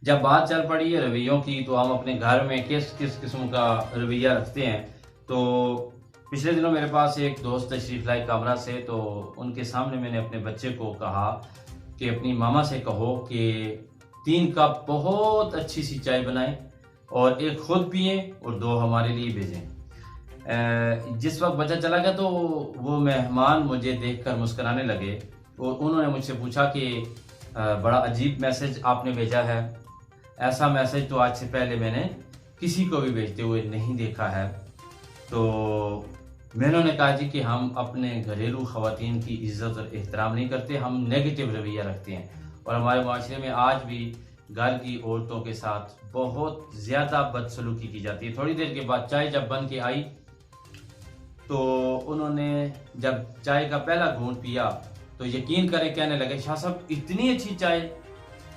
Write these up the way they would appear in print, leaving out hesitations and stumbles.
جب بات چل پڑی ہے رویوں کی تو ہم اپنے گھر میں کس کس قسم کا رویہ رکھتے ہیں. تو پچھلے دنوں میرے پاس ایک دوست تشریف لائے کامرا سے، تو ان کے سامنے میں نے اپنے بچے کو کہا کہ اپنی ماما سے کہو کہ 3 کپ بہت اچھی سی چائے بنائیں اور ایک خود پئیں اور 2 ہمارے لیے بھیجیں. جس وقت بچہ چلا گیا تو وہ مہمان مجھے دیکھ کر مسکرانے لگے اور انہوں نے مجھ سے پوچھا کہ بڑا عجیب میسج آپ نے بھیجا ہے، ایسا میسج تو آج سے پہلے میں نے کسی کو بھی بھیجتے ہوئے نہیں دیکھا ہے. تو میں نے کہا جی کہ ہم اپنے گھریلو خواتین کی عزت اور احترام نہیں کرتے، ہم نیگیٹو رویہ رکھتے ہیں، اور ہمارے معاشرے میں آج بھی گھر کی عورتوں کے ساتھ بہت زیادہ بدسلوکی کی جاتی ہے. تھوڑی دیر کے بعد چائے جب بن کے آئی تو انہوں نے جب چائے کا پہلا گھونٹ پیا تو یقین کریں کہنے لگے شاہ صاحب اتنی اچھی چائے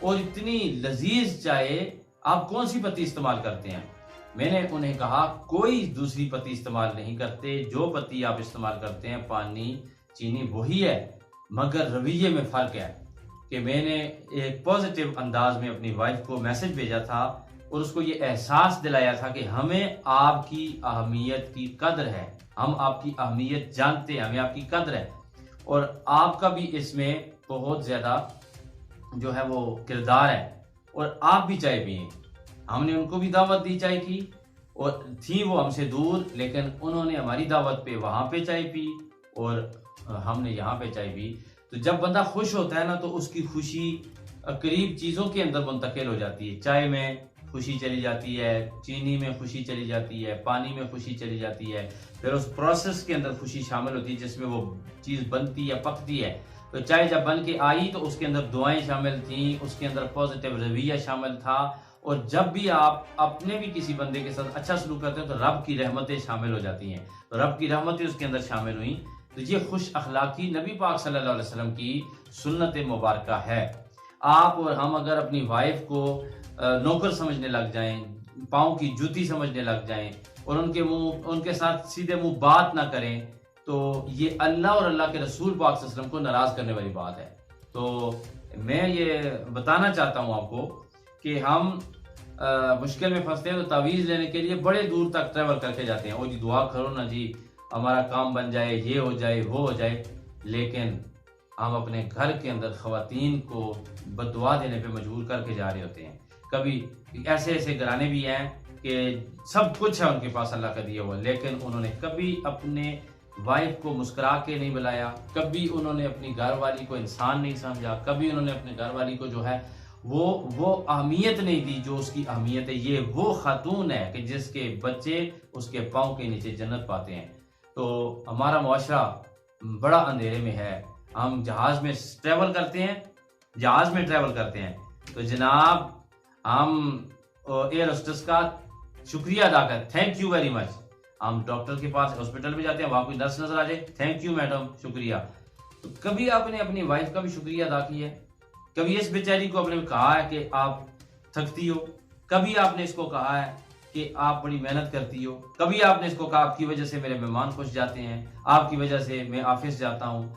اور اتنی لذیذ چائے آپ کون سی پتی استعمال کرتے ہیں؟ میں نے انہیں کہا کوئی دوسری پتی استعمال نہیں کرتے، جو پتی آپ استعمال کرتے ہیں پانی چینی وہی ہے، مگر رویے میں فرق ہے. کہ میں نے ایک پازیٹیو انداز میں اپنی وائف کو میسج بھیجا تھا اور اس کو یہ احساس دلایا تھا کہ ہمیں آپ کی اہمیت کی قدر ہے، ہم آپ کی اہمیت جانتے ہیں، ہمیں آپ کی قدر ہے، اور آپ کا بھی اس میں بہت زیادہ جو ہے وہ کردار ہے، اور آپ بھی چائے پئیں. ہم نے ان کو بھی دعوت دی چائے کی، اور تھی وہ ہم سے دور، لیکن انہوں نے ہماری دعوت پہ وہاں پہ چائے پی اور ہم نے یہاں پہ چائے پی. تو جب بندہ خوش ہوتا ہے نا تو اس کی خوشی قریب چیزوں کے اندر منتقل ہو جاتی ہے. چائے میں خوشی چلی جاتی ہے، چینی میں خوشی چلی جاتی ہے، پانی میں خوشی چلی جاتی ہے، پھر اس پروسیس کے اندر خوشی شامل ہوتی ہے جس میں وہ چیز بنتی ہے پکتی ہے. تو چائے جب بن کے آئی تو اس کے اندر دعائیں شامل تھیں، اس کے اندر پازیٹیو رویہ شامل تھا، اور جب بھی آپ اپنے بھی کسی بندے کے ساتھ اچھا سلوک کرتے ہیں تو رب کی رحمتیں شامل ہو جاتی ہیں، تو رب کی رحمتیں اس کے اندر شامل ہوئیں. تو یہ خوش اخلاقی نبی پاک صلی اللہ علیہ وسلم کی سنت مبارکہ ہے. آپ اور ہم اگر اپنی وائف کو نوکر سمجھنے لگ جائیں، پاؤں کی جوتی سمجھنے لگ جائیں اور ان کے ساتھ سیدھے منہ بات نہ کریں تو یہ اللہ اور اللہ کے رسول پاک صلی اللہ علیہ وسلم کو ناراض کرنے والی بات ہے. تو میں یہ بتانا چاہتا ہوں آپ کو کہ ہم مشکل میں پھنستے ہیں تو تعویذ لینے کے لیے بڑے دور تک ٹریول کر کے جاتے ہیں، او جی دعا کرو نا جی ہمارا کام بن جائے، یہ ہو جائے وہ ہو جائے، لیکن ہم اپنے گھر کے اندر خواتین کو بددعا دینے پہ مجبور کر کے جا رہے ہوتے ہیں. کبھی ایسے گھرانے بھی ہیں کہ سب کچھ ہے ان کے پاس اللہ کا دیا ہوا، لیکن انہوں نے کبھی اپنے وائف کو مسکرا کے نہیں بلایا، کبھی انہوں نے اپنی گھر والی کو انسان نہیں سمجھا، کبھی انہوں نے اپنے گھر والی کو جو ہے وہ اہمیت نہیں دی جو اس کی اہمیت ہے. یہ وہ خاتون ہے کہ جس کے بچے اس کے پاؤں کے نیچے جنت پاتے ہیں. تو ہمارا معاشرہ بڑا اندھیرے میں ہے. ہم جہاز میں ٹریول کرتے ہیں تو جناب ہم ایئر ہوسٹس کا شکریہ ادا کریں، تھینک یو ویری مچ. ہم ڈاکٹر کے پاس ہاسپٹل میں جاتے ہیں، وہاں کوئی نرس نظر آ جائے، تھینک یو میڈم، شکریہ. تو کبھی آپ نے اپنی وائف کا بھی شکریہ ادا کیا ہے؟ کبھی اس بیچاری کو آپ نے کہا ہے کہ آپ تھکتی ہو؟ کبھی آپ نے اس کو کہا ہے کہ آپ بڑی محنت کرتی ہو؟ کبھی آپ نے اس کو کہا آپ کی وجہ سے میرے مہمان خوش جاتے ہیں، آپ کی وجہ سے میں آفس جاتا ہوں،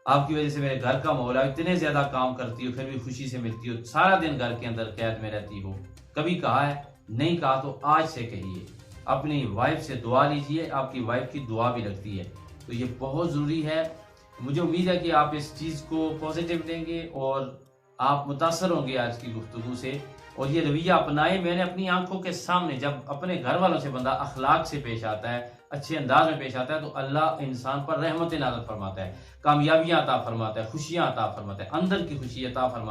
آپ کی وجہ سے میرے گھر کا ماحول ہے، اتنے زیادہ کام کرتی ہو پھر بھی خوشی سے ملتی ہو، سارا دن گھر کے اندر قید میں رہتی ہو؟ کبھی کہا ہے؟ نہیں کہا تو آج سے کہیے. اپنی وائف سے دعا لیجئے، آپ کی وائف کی دعا بھی لگتی ہے. تو یہ بہت ضروری ہے. مجھے امید ہے کہ آپ اس چیز کو پازیٹیو لیں گے اور آپ متاثر ہوں گے آج کی گفتگو سے اور یہ رویہ اپنائیں. میں نے اپنی آنکھوں کے سامنے جب اپنے گھر والوں سے بندہ اخلاق سے پیش آتا ہے، اچھے انداز میں پیش آتا ہے، تو اللہ انسان پر رحمت نازل فرماتا ہے، کامیابیاں عطا فرماتا ہے، خوشیاں عطا فرماتا ہے، اندر کی خوشی عطا فرماتا ہے.